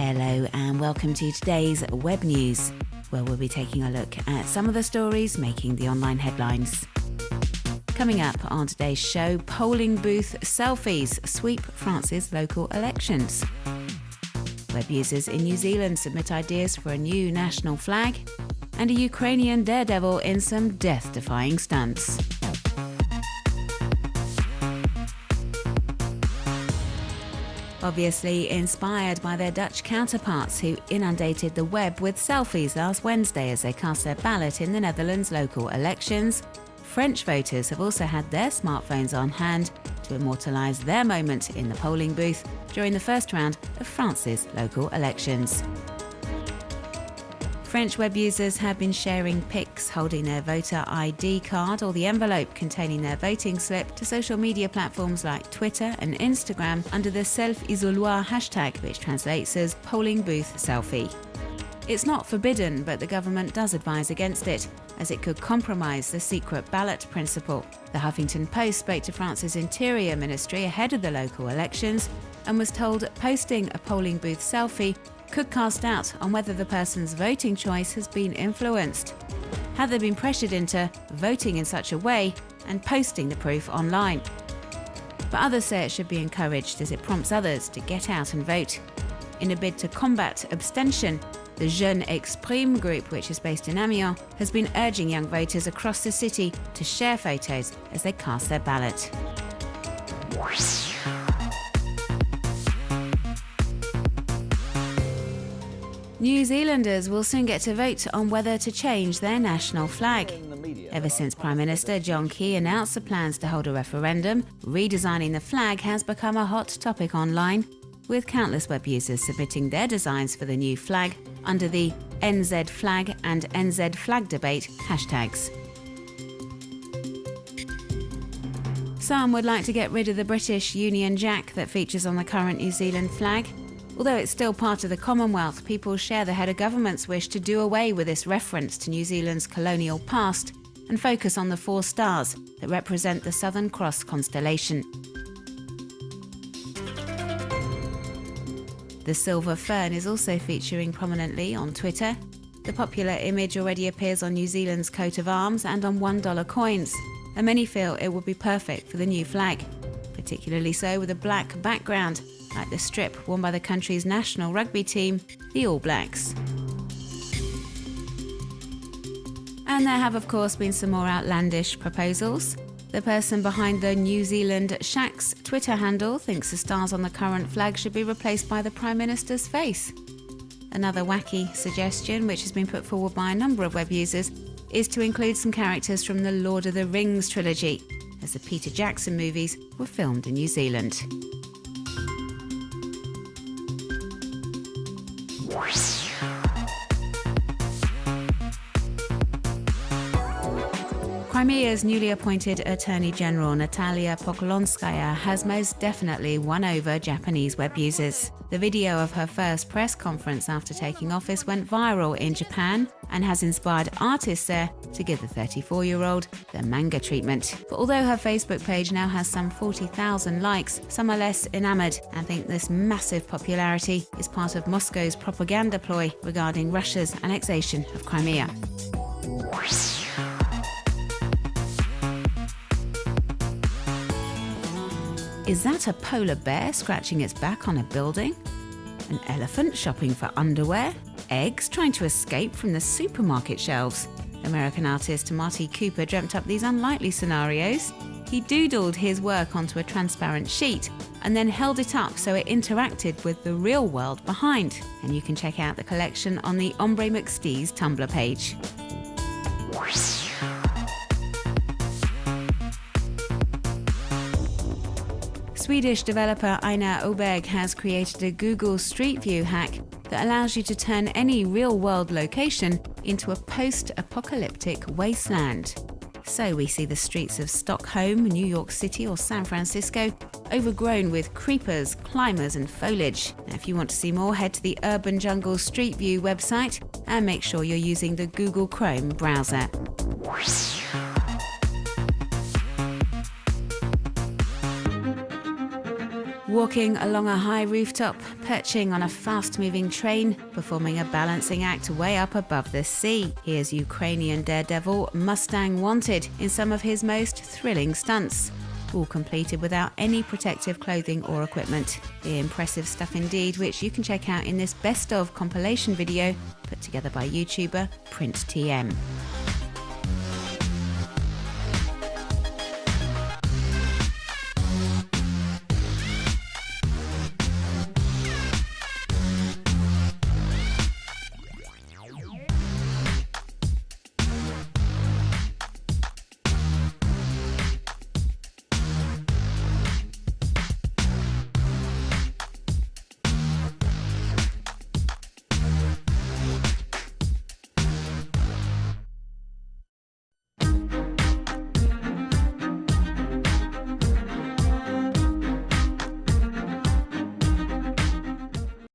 Hello and welcome to today's Web News, where we'll be taking a look at some of the stories making the online headlines. Coming up on today's show, polling booth selfies sweep France's local elections. Web users in New Zealand submit ideas for a new national flag, and a Ukrainian daredevil in some death-defying stunts. Obviously inspired by their Dutch counterparts who inundated the web with selfies last Wednesday as they cast their ballot in the Netherlands' local elections, French voters have also had their smartphones on hand to immortalise their moment in the polling booth during the first round of France's local elections. French web users have been sharing pics holding their voter ID card or the envelope containing their voting slip to social media platforms like Twitter and Instagram under the self-isoloir hashtag, which translates as polling booth selfie. It's not forbidden, but the government does advise against it, as it could compromise the secret ballot principle. The Huffington Post spoke to France's Interior Ministry ahead of the local elections and was told posting a polling booth selfie could cast doubt on whether the person's voting choice has been influenced. Had they been pressured into voting in such a way and posting the proof online? But others say it should be encouraged as it prompts others to get out and vote. In a bid to combat abstention, the Jeunes Exprime group, which is based in Amiens, has been urging young voters across the city to share photos as they cast their ballot. New Zealanders will soon get to vote on whether to change their national flag. Ever since Prime Minister John Key announced the plans to hold a referendum, redesigning the flag has become a hot topic online, with countless web users submitting their designs for the new flag under the NZ flag and NZ flag debate hashtags. Some would like to get rid of the British Union Jack that features on the current New Zealand flag. Although it's still part of the Commonwealth, people share the head of government's wish to do away with this reference to New Zealand's colonial past and focus on the 4 stars that represent the Southern Cross constellation. The silver fern is also featuring prominently on Twitter. The popular image already appears on New Zealand's coat of arms and on $1 coins, and many feel it would be perfect for the new flag, particularly so with a black background, like the strip worn by the country's national rugby team, the All Blacks. And there have, of course, been some more outlandish proposals. The person behind the New Zealand Shacks Twitter handle thinks the stars on the current flag should be replaced by the Prime Minister's face. Another wacky suggestion, which has been put forward by a number of web users, is to include some characters from the Lord of the Rings trilogy, as the Peter Jackson movies were filmed in New Zealand. Crimea's newly appointed Attorney General Natalia Poklonskaya has most definitely won over Japanese web users. The video of her first press conference after taking office went viral in Japan and has inspired artists there to give the 34-year-old the manga treatment. But although her Facebook page now has some 40,000 likes, some are less enamoured and think this massive popularity is part of Moscow's propaganda ploy regarding Russia's annexation of Crimea. Is that a polar bear scratching its back on a building? An elephant shopping for underwear? Eggs trying to escape from the supermarket shelves? American artist Marty Cooper dreamt up these unlikely scenarios. He doodled his work onto a transparent sheet and then held it up so it interacted with the real world behind. And you can check out the collection on the Ombre McStee's Tumblr page. Swedish developer Einar Oberg has created a Google Street View hack that allows you to turn any real-world location into a post-apocalyptic wasteland. So we see the streets of Stockholm, New York City or San Francisco overgrown with creepers, climbers and foliage. Now, if you want to see more, head to the Urban Jungle Street View website and make sure you're using the Google Chrome browser. walking along a high rooftop, perching on a fast-moving train, performing a balancing act way up above the sea. Here's Ukrainian daredevil Mustang Wanted in some of his most thrilling stunts, all completed without any protective clothing or equipment. The impressive stuff indeed, which you can check out in this best of compilation video put together by YouTuber PrintTM.